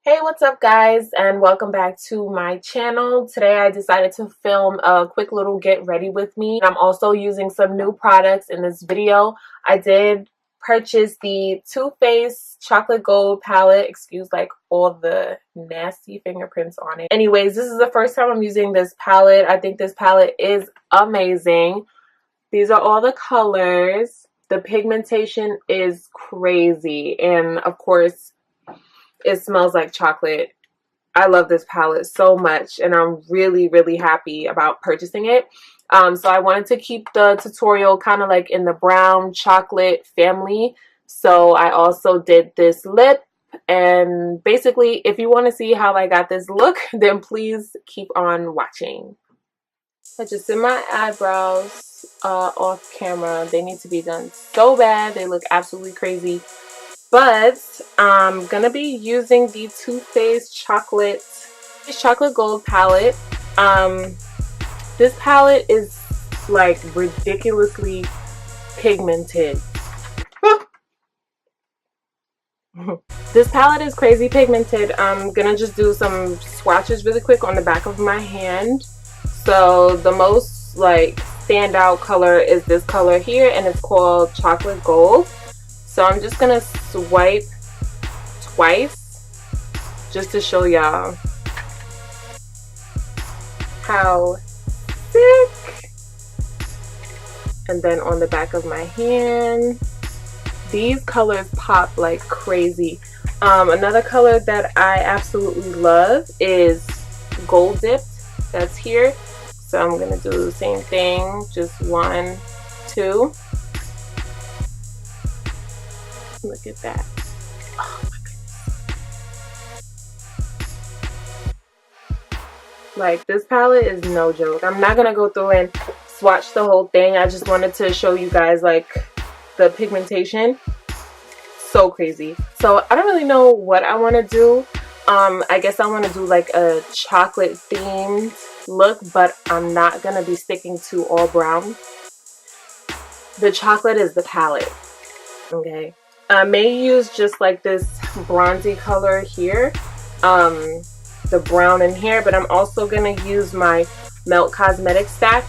Hey, what's up guys, and welcome back to my channel. Today I decided to film a quick little get ready with me. I'm also using some new products in this video. I did purchase the Too Faced chocolate gold palette. Excuse like all the nasty fingerprints on it. Anyways, this is the first time I'm using this palette. I think this palette is amazing. These are all the colors. The pigmentation is crazy, and of course it smells like chocolate. I love this palette so much, and I'm really happy about purchasing it. So I wanted to keep the tutorial kind of like in the brown chocolate family. So I also did this lip, and basically if you want to see how I got this look, then please keep on watching. I just did my eyebrows off camera. They need to be done so bad. They look absolutely crazy. But I'm gonna be using the Too Faced chocolate gold palette. This palette is like ridiculously pigmented. This palette is crazy pigmented. I'm gonna just do some swatches really quick on the back of my hand. So the most like standout color is this color here, and it's called chocolate gold. So I'm just gonna swipe twice just to show y'all how thick. And then on the back of my hand, these colors pop like crazy. Another color that I absolutely love is gold dipped. That's here. So I'm gonna do the same thing, just 1, 2. Look at that. Oh my goodness. Like, this palette is no joke. I'm not gonna go through and swatch the whole thing. I just wanted to show you guys like the pigmentation. So crazy. So I don't really know what I want to do. I guess I want to do like a chocolate themed look, but I'm not gonna be sticking to all brown. The chocolate is the palette. Okay. I may use just like this bronzy color here, the brown in here, but I'm also going to use my Melt Cosmetic stack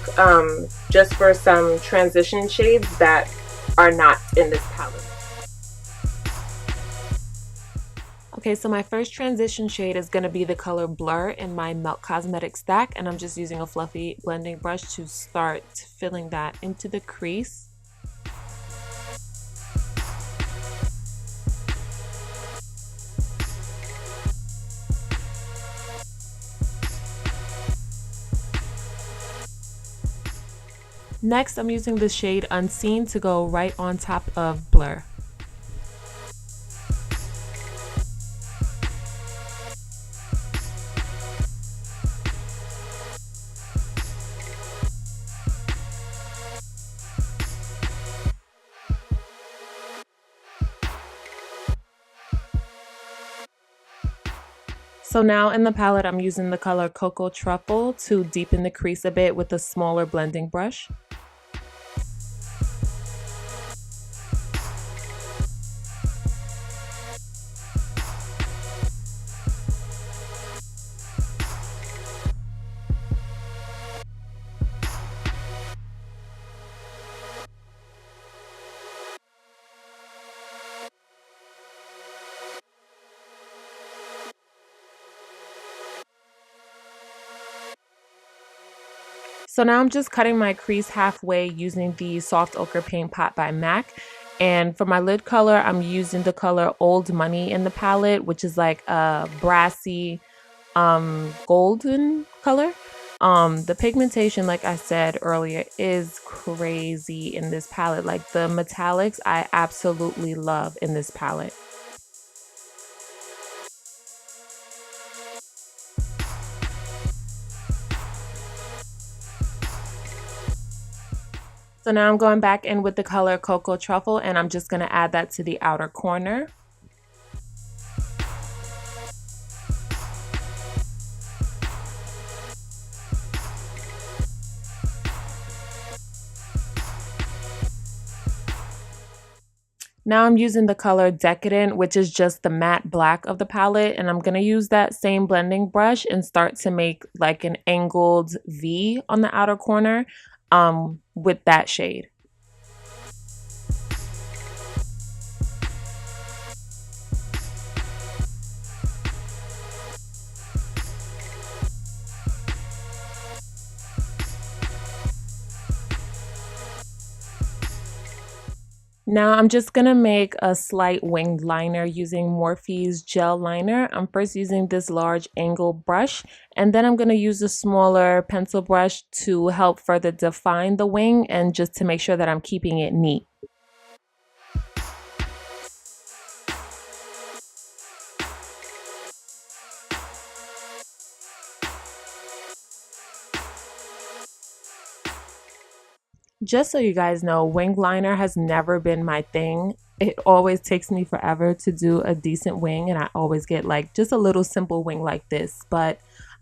just for some transition shades that are not in this palette. Okay, so my first transition shade is going to be the color Blur in my Melt Cosmetic stack, and I'm just using a fluffy blending brush to start filling that into the crease. Next, I'm using the shade Unseen to go right on top of Blur. So now in the palette, I'm using the color Cocoa Truffle to deepen the crease a bit with a smaller blending brush. So now I'm just cutting my crease halfway using the Soft Ochre Paint Pot by MAC. And for my lid color, I'm using the color Old Money in the palette, which is like a brassy golden color. The pigmentation, like I said earlier, is crazy in this palette. Like the metallics, I absolutely love in this palette. So now I'm going back in with the color Cocoa Truffle, and I'm just going to add that to the outer corner. Now I'm using the color Decadent, which is just the matte black of the palette, and I'm going to use that same blending brush and start to make like an angled V on the outer corner with that shade. Now I'm just going to make a slight winged liner using Morphe's gel liner. I'm first using this large angle brush, and then I'm going to use a smaller pencil brush to help further define the wing and just to make sure that I'm keeping it neat. Just so you guys know, wing liner has never been my thing. It always takes me forever to do a decent wing, and I always get like just a little simple wing like this, but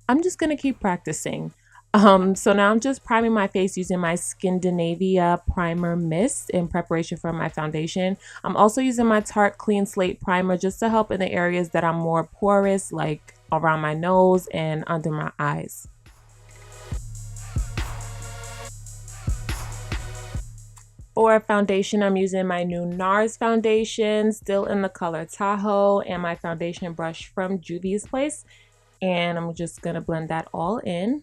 I'm just gonna keep practicing. So now I'm just priming my face using my Skindinavia Primer Mist in preparation for my foundation. I'm also using my Tarte Clean Slate Primer just to help in the areas that I'm more porous, like around my nose and under my eyes. For foundation, I'm using my new NARS foundation, still in the color Tahoe, and my foundation brush from Juvia's Place. And I'm just going to blend that all in.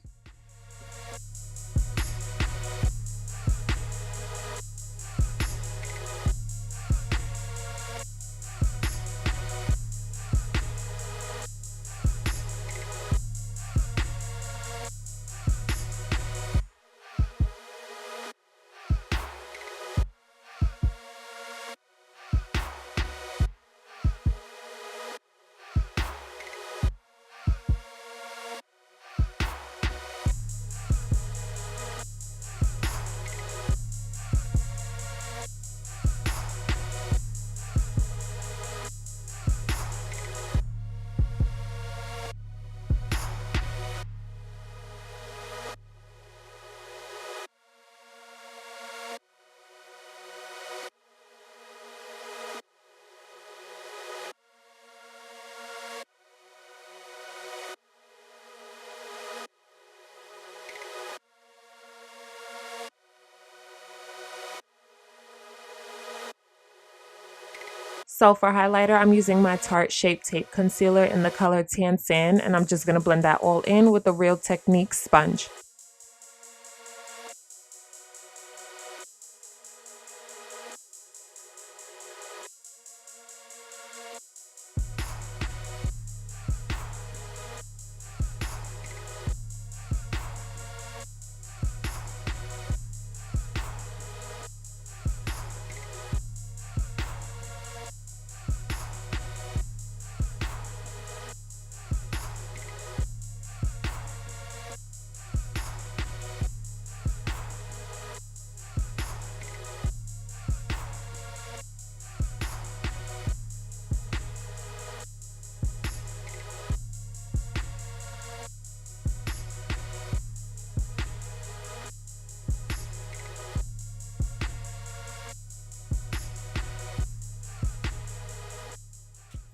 So for highlighter, I'm using my Tarte Shape Tape Concealer in the color Tan Sand, and I'm just going to blend that all in with the Real Technique sponge.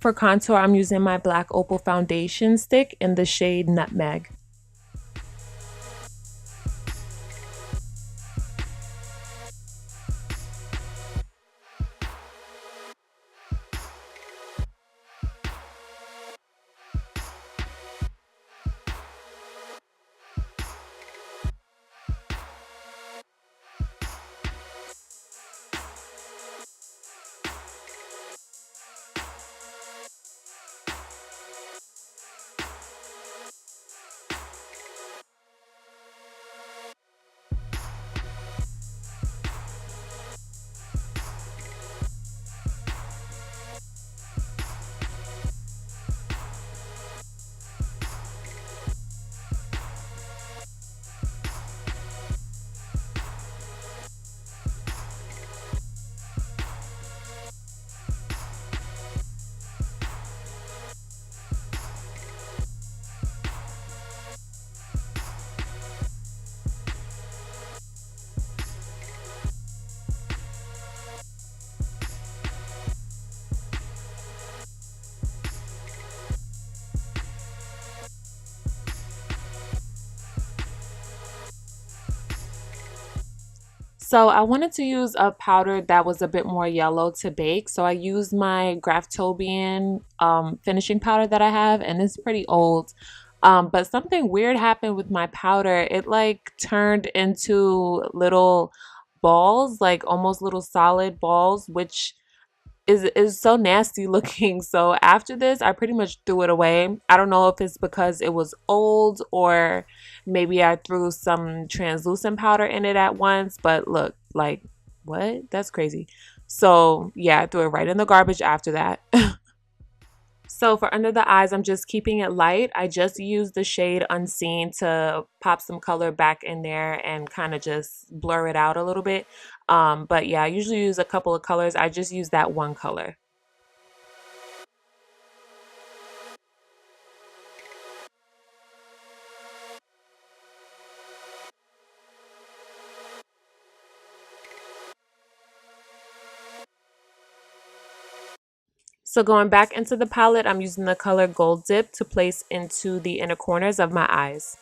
For contour, I'm using my Black Opal foundation stick in the shade Nutmeg. So I wanted to use a powder that was a bit more yellow to bake. So I used my Graftobian finishing powder that I have, and it's pretty old. But something weird happened with my powder. It like turned into little balls, like almost little solid balls, which is so nasty looking. So after this, I pretty much threw it away. I don't know if it's because it was old or maybe I threw some translucent powder in it at once, but look, like what? That's crazy. So, yeah, I threw it right in the garbage after that. So for under the eyes, I'm just keeping it light. I just used the shade Unseen to pop some color back in there and kind of just blur it out a little bit. But yeah, I usually use a couple of colors. I just use that one color. So going back into the palette, I'm using the color Gold Dip to place into the inner corners of my eyes.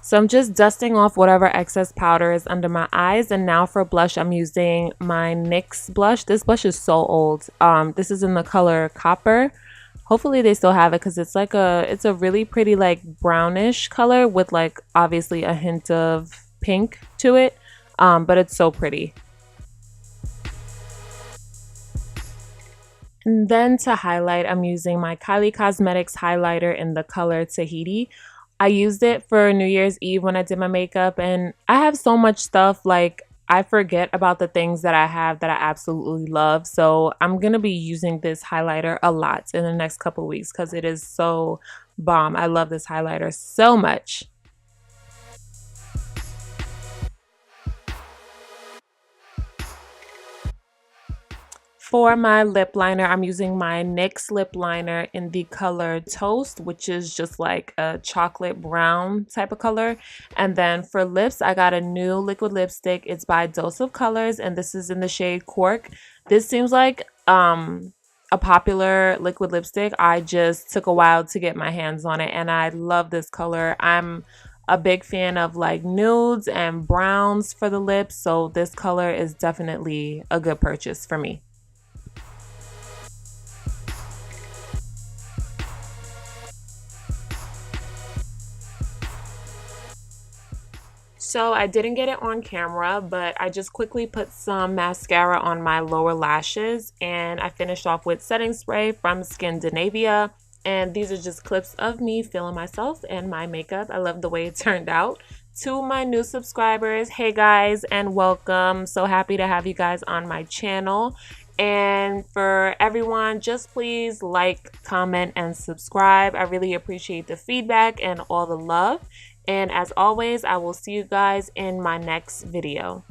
So I'm just dusting off whatever excess powder is under my eyes. And now for blush, I'm using my NYX blush. This blush is so old. This is in the color Copper. Hopefully they still have it because it's a really pretty like brownish color with like obviously a hint of pink to it. But it's so pretty. And then to highlight, I'm using my Kylie Cosmetics highlighter in the color Tahiti. I used it for New Year's Eve when I did my makeup, and I have so much stuff like I forget about the things that I have that I absolutely love. So I'm going to be using this highlighter a lot in the next couple weeks because it is so bomb. I love this highlighter so much. For my lip liner, I'm using my NYX lip liner in the color Toast, which is just like a chocolate brown type of color. And then for lips, I got a new liquid lipstick. It's by Dose of Colors, and this is in the shade Cork. This seems like a popular liquid lipstick. I just took a while to get my hands on it, and I love this color. I'm a big fan of like nudes and browns for the lips, so this color is definitely a good purchase for me. So I didn't get it on camera, but I just quickly put some mascara on my lower lashes, and I finished off with setting spray from Scandinavia. And these are just clips of me feeling myself and my makeup. I love the way it turned out. To my new subscribers, hey guys, and welcome. So happy to have you guys on my channel. And for everyone, just please like, comment, and subscribe. I really appreciate the feedback and all the love. And as always, I will see you guys in my next video.